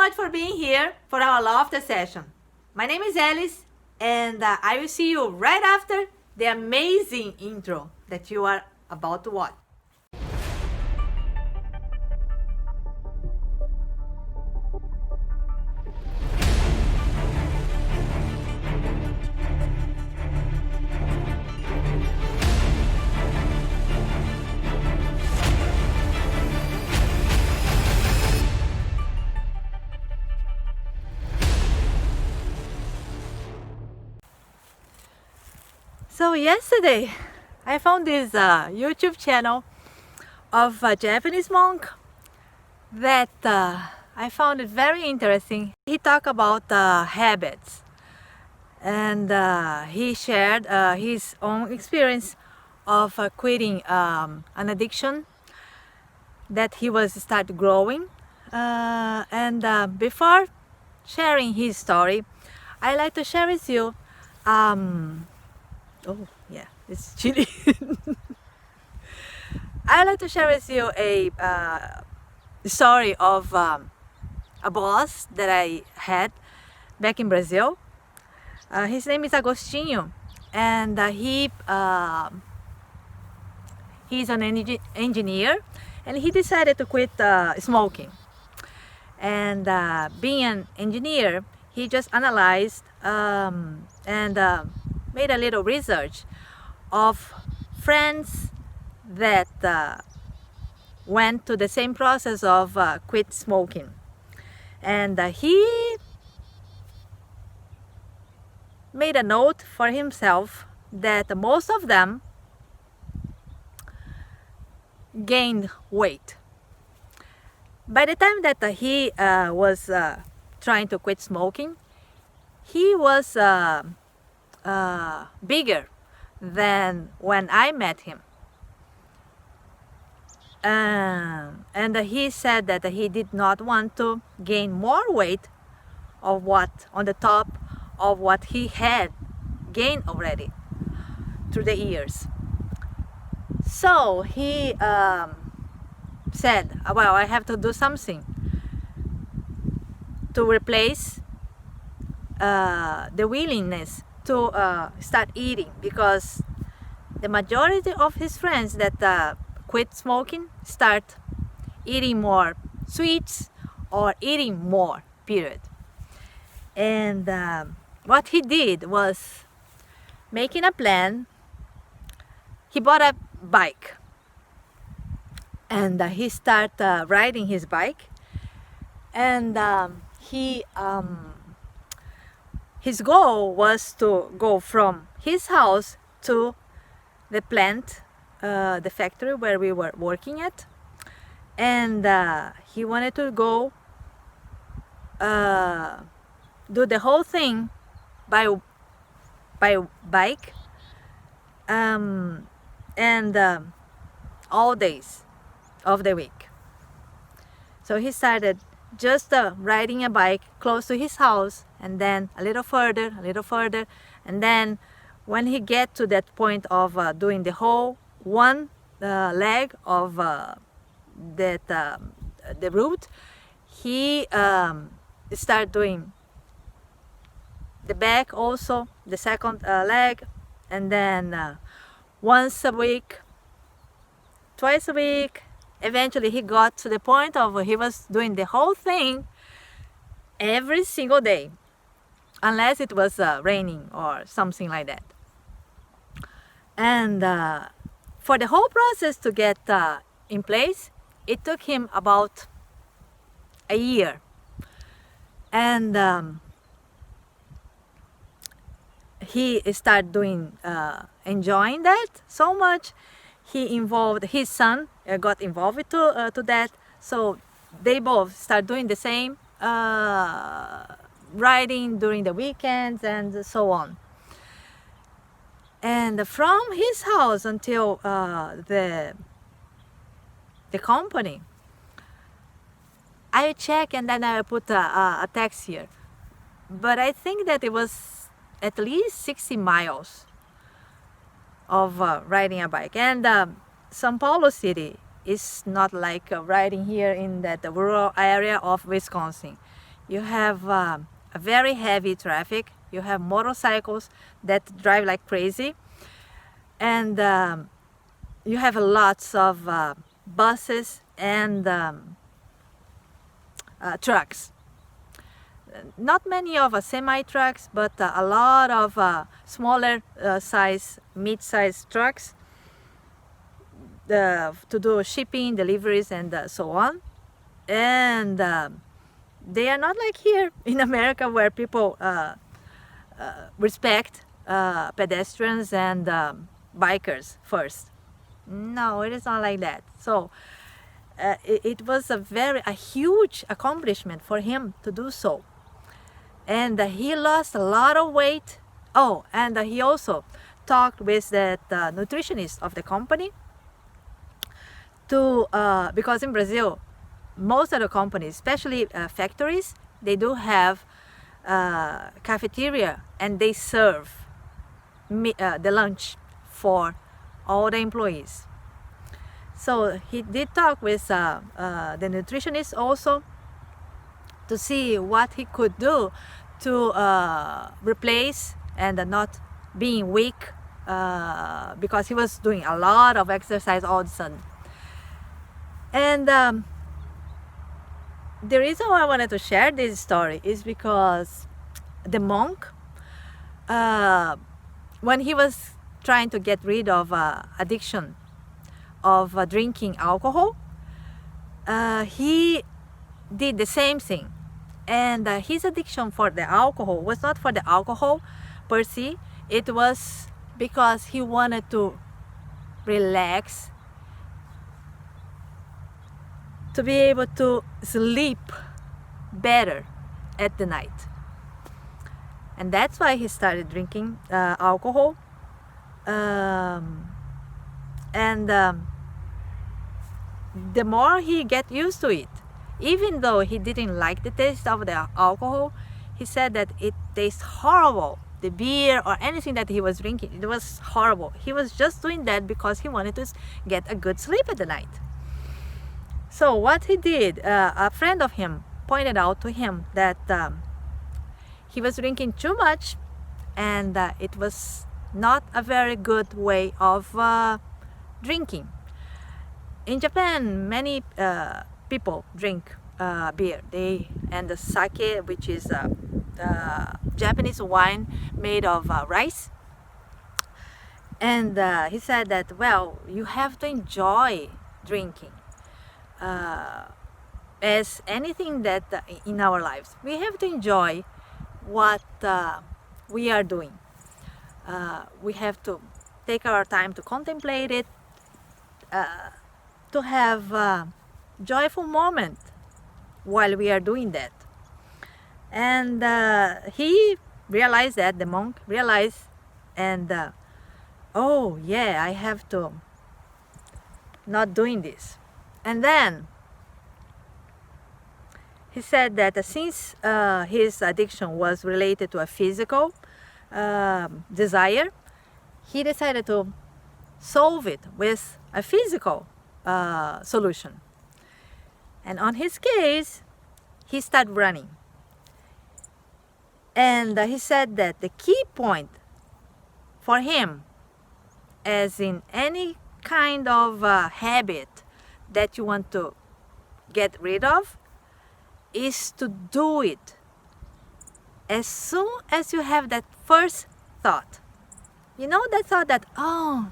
much for being here for our laughter session. My name is Alice, and I will see you right after the amazing intro that you are about to watch. So yesterday, I found this YouTube channel of a Japanese monk that I found it very interesting. He talked about habits, and he shared his own experience of quitting an addiction that he was start growing. Before sharing his story, I like to share with you. Oh yeah, it's chilly. I like to share with you a story of a boss that I had back in Brazil. His name is Agostinho, and he's an engineer, and he decided to quit smoking. And being an engineer, he just analyzed and made a little research of friends that went to the same process of quit smoking. And he made a note for himself that most of them gained weight. By the time that he was trying to quit smoking, he was bigger than when I met him. And he said that he did not want to gain more weight of what on the top of what he had gained already through the years. So he said, well, I have to do something to replace the willingness to start eating, because the majority of his friends that quit smoking start eating more sweets or eating more, period. And what he did was making a plan. He bought a bike, and he started riding his bike, and his goal was to go from his house to the plant, the factory where we were working at, and he wanted to go do the whole thing by bike, and all days of the week. So he started just riding a bike close to his house, and then a little further, and then when he get to that point of doing the whole one leg of the route, he start doing the back also, the second leg, and then once a week, twice a week. Eventually he got to the point of he was doing the whole thing every single day, unless it was raining or something like that. And for the whole process to get in place, it took him about a year. And he started doing enjoying that so much. He involved his son, got involved to that, so they both start doing the same, riding during the weekends and so on. And from his house until the company, I check and then I put a text here, but I think that it was at least 60 miles of riding a bike. And São Paulo city is not like riding here in that rural area of Wisconsin. you have a very heavy traffic, you have motorcycles that drive like crazy, and you have lots of buses and trucks. Not many of semi-trucks, but a lot of smaller size, mid-size trucks to do shipping, deliveries, and so on. And they are not like here in America, where people respect pedestrians and bikers first. No, it is not like that. So it was a huge accomplishment for him to do so. And he lost a lot of weight. Oh, and he also talked with the nutritionist of the company to because in Brazil, most of the companies, especially factories, they do have cafeteria, and they serve the lunch for all the employees. So he did talk with the nutritionist also to see what he could do to replace and not being weak, because he was doing a lot of exercise all of a sudden. And the reason why I wanted to share this story is because the monk, when he was trying to get rid of addiction of drinking alcohol, he did the same thing. And his addiction for the alcohol was not for the alcohol per se, it was because he wanted to relax, to be able to sleep better at the night. And that's why he started drinking alcohol. The more he get used to it, even though he didn't like the taste of the alcohol, he said that it tastes horrible. The beer or anything that he was drinking, it was horrible. He was just doing that because he wanted to get a good sleep at the night. So what he did, a friend of him pointed out to him that he was drinking too much, and it was not a very good way of drinking. In Japan, many people drink beer. And the sake, which is Japanese wine made of rice. And he said that, well, you have to enjoy drinking. As anything that in our lives, we have to enjoy what we are doing. We have to take our time to contemplate it, to have a joyful moment while we are doing that. And he realized that, the monk realized, and oh yeah, I have to not doing this. And then he said that since his addiction was related to a physical desire, he decided to solve it with a physical solution. And on his case, he started running. And he said that the key point for him, as in any kind of habit that you want to get rid of, is to do it as soon as you have that first thought. You know, that thought that, oh,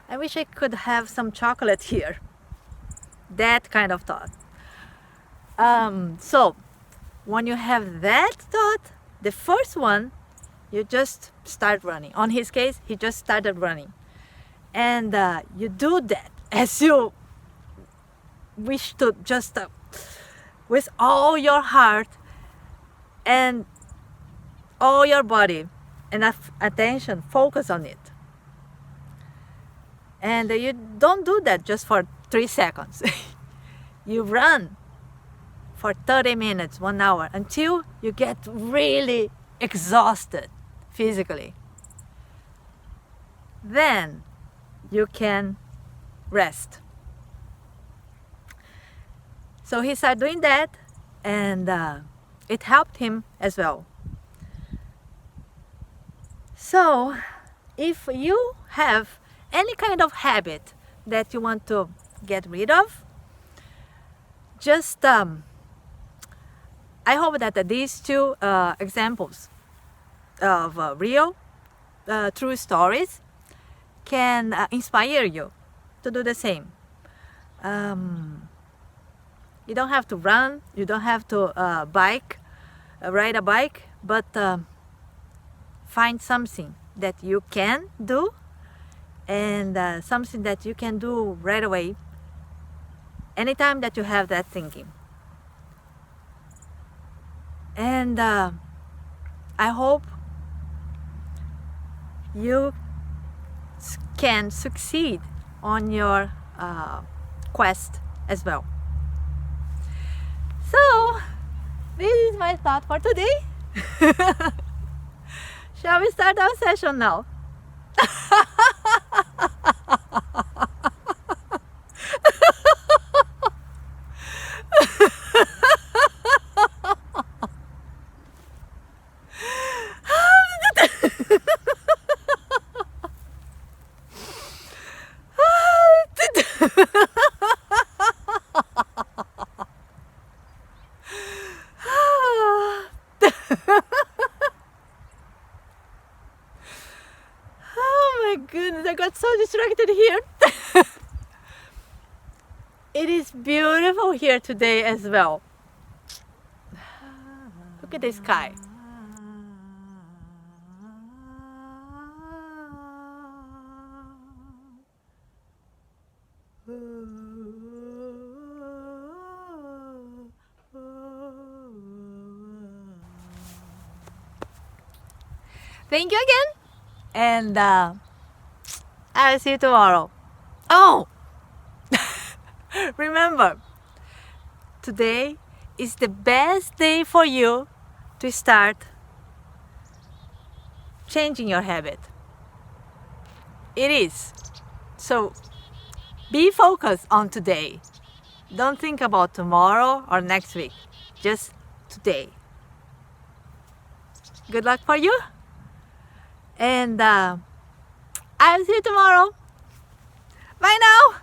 I wish I could have some chocolate here. That kind of thought. So when you have that thought, the first one, you just start running. On his case, he just started running. And you do that as you wish to, just with all your heart and all your body and attention, focus on it. And you don't do that just for 3 seconds. You run for 30 minutes, 1 hour, until you get really exhausted physically. Then you can rest. So he started doing that, and it helped him as well. So if you have any kind of habit that you want to get rid of, just I hope that these two examples of real true stories can inspire you to do the same. You don't have to run, you don't have to ride a bike, but find something that you can do, and something that you can do right away, anytime that you have that thinking. And I hope you can succeed on your quest as well. So this is my thought for today. Shall we start our session now? Oh my goodness, I got so distracted here. It is beautiful here today as well. Look at the sky. Thank you again, and I'll see you tomorrow. Oh! Remember, today is the best day for you to start changing your habit. It is. So be focused on today. Don't think about tomorrow or next week. Just today. Good luck for you. And I'll see you tomorrow. Bye now.